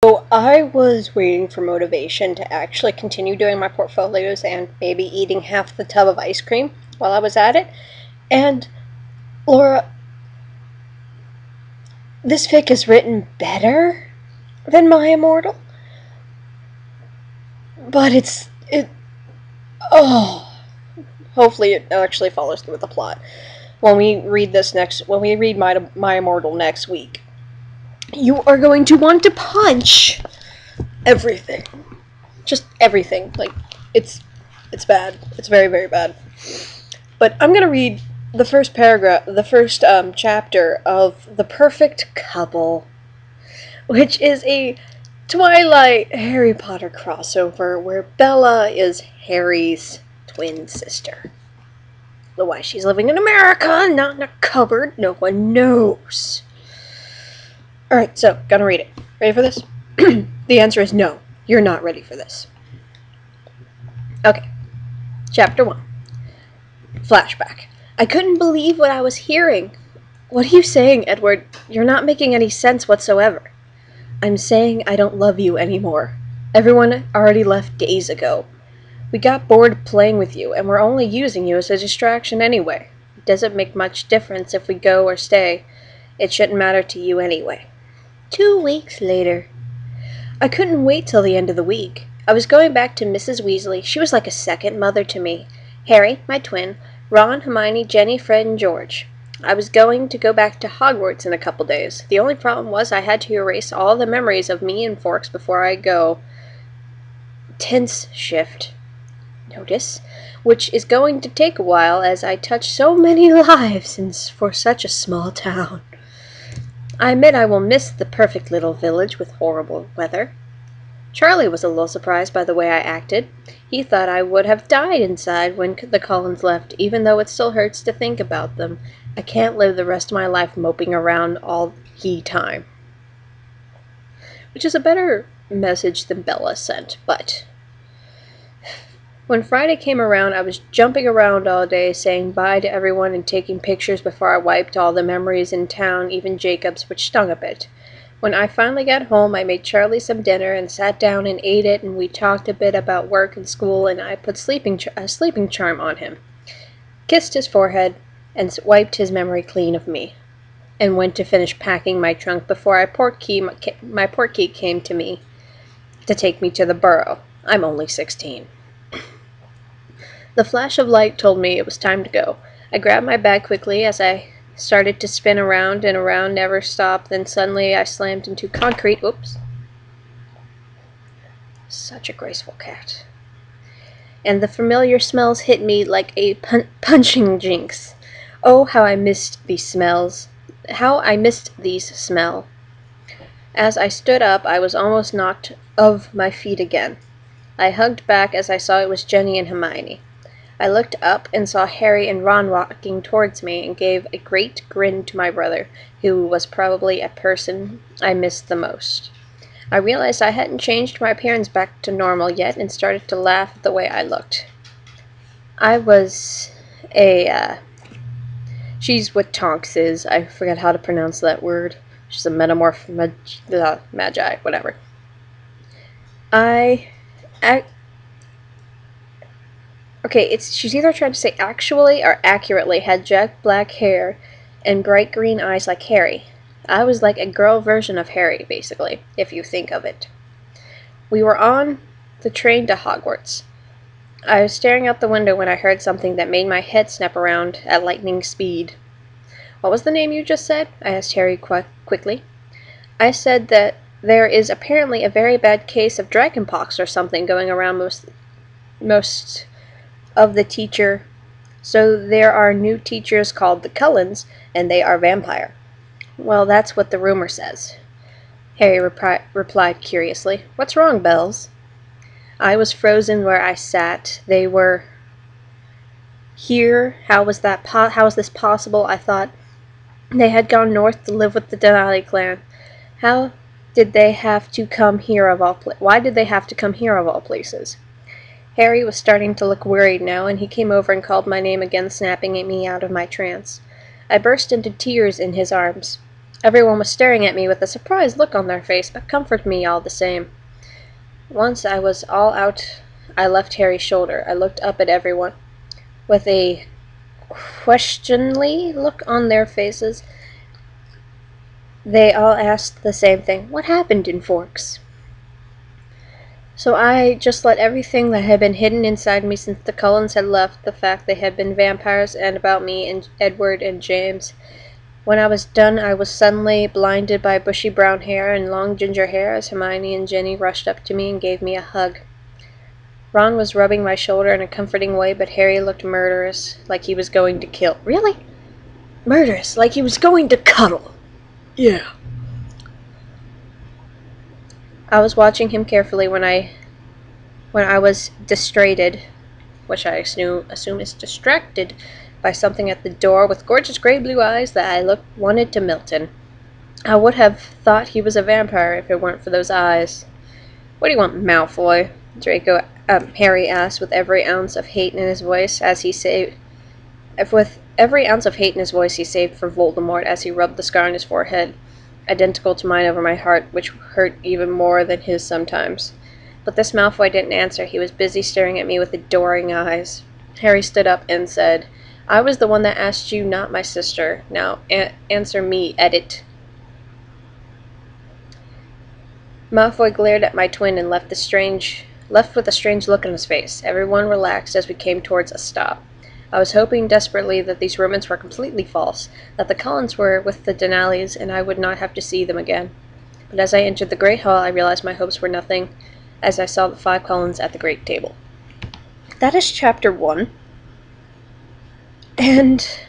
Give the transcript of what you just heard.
So I was waiting for motivation to actually continue doing my portfolios and maybe eating half the tub of ice cream while I was at it. And Laura, this fic is written better than My Immortal, but oh, hopefully it actually follows through with the plot. When we read My Immortal next week, you are going to want to punch everything. Just everything. Like, it's bad. It's very, very bad. But I'm gonna read the first paragraph, the first chapter of The Perfect Couple, which is a Twilight Harry Potter crossover where Bella is Harry's twin sister. Why she's living in America, not in a cupboard, no one knows. Alright, so, gonna read it. Ready for this? The answer is no. You're not ready for this. Okay. Chapter 1. Flashback. I couldn't believe what I was hearing. What are you saying, Edward? You're not making any sense whatsoever. I'm saying I don't love you anymore. Everyone already left days ago. We got bored playing with you, and we're only using you as a distraction anyway. It doesn't make much difference if we go or stay. It shouldn't matter to you anyway. 2 weeks later. I couldn't wait till the end of the week. I was going back to Mrs. Weasley. She was like a second mother to me. Harry, my twin, Ron, Hermione, Jenny, Fred, and George. I was going to go back to Hogwarts in a couple days. The only problem was I had to erase all the memories of me and Forks before I go. Tense shift. Notice, which is going to take a while as I touch so many lives for such a small town. I admit I will miss the perfect little village with horrible weather. Charlie was a little surprised by the way I acted. He thought I would have died inside when the Cullens left, even though it still hurts to think about them. I can't live the rest of my life moping around all the time. Which is a better message than Bella sent, but... When Friday came around, I was jumping around all day, saying bye to everyone and taking pictures before I wiped all the memories in town, even Jacob's, which stung a bit. When I finally got home, I made Charlie some dinner and sat down and ate it, and we talked a bit about work and school, and I put a sleeping charm on him, kissed his forehead, and wiped his memory clean of me, and went to finish packing my trunk before my portkey came to me to take me to the Burrow. I'm only 16. The flash of light told me it was time to go. I grabbed my bag quickly as I started to spin around and around, never stopped. Then suddenly I slammed into concrete. Oops. Such a graceful cat. And the familiar smells hit me like a punching jinx. Oh, how I missed these smells. How I missed these smell. As I stood up, I was almost knocked off my feet again. I hugged back as I saw it was Jenny and Hermione. I looked up and saw Harry and Ron walking towards me and gave a great grin to my brother, who was probably a person I missed the most. I realized I hadn't changed my appearance back to normal yet and started to laugh at the way I looked. I was she's what Tonks is. I forget how to pronounce that word. She's a metamorph magi, whatever. Okay, she's either trying to say actually or accurately had jet black hair and bright green eyes like Harry. I was like a girl version of Harry, basically, if you think of it. We were on the train to Hogwarts. I was staring out the window when I heard something that made my head snap around at lightning speed. What was the name you just said? I asked Harry quickly. I said that there is apparently a very bad case of dragonpox or something going around most of the teacher. So there are new teachers called the Cullens, and they are vampire. Well, that's what the rumor says. Harry replied curiously. What's wrong, Bells? I was frozen where I sat. They were here. How was this possible? I thought they had gone north to live with the Denali clan. How did they have to come here of all Why did they have to come here of all places? Harry was starting to look worried now, and he came over and called my name again, snapping at me out of my trance. I burst into tears in his arms. Everyone was staring at me with a surprised look on their face, but comforted me all the same. Once I was all out, I left Harry's shoulder. I looked up at everyone. With a questionly look on their faces, they all asked the same thing. What happened in Forks? So I just let everything that had been hidden inside me since the Cullens had left, the fact they had been vampires, and about me and Edward and James. When I was done, I was suddenly blinded by bushy brown hair and long ginger hair as Hermione and Ginny rushed up to me and gave me a hug. Ron was rubbing my shoulder in a comforting way, but Harry looked murderous, like he was going to kill. Really? Murderous, like he was going to cuddle. Yeah. I was watching him carefully when I was distracted, which I assume is distracted by something at the door with gorgeous gray-blue eyes that I wanted to Milton. I would have thought he was a vampire if it weren't for those eyes. What do you want, Malfoy? Harry asked with every ounce of hate in his voice as he saved. With every ounce of hate in his voice, he saved for Voldemort as he rubbed the scar on his forehead, identical to mine over my heart, which hurt even more than his sometimes. But this Malfoy didn't answer. He was busy staring at me with adoring eyes. Harry stood up and said, I was the one that asked you, not my sister. Now, answer me, Edit. Malfoy glared at my twin and left with a strange look on his face. Everyone relaxed as we came towards a stop. I was hoping desperately that these rumors were completely false, that the Cullens were with the Denali's and I would not have to see them again. But as I entered the Great Hall, I realized my hopes were nothing as I saw the 5 Cullens at the Great Table. That is Chapter 1. And...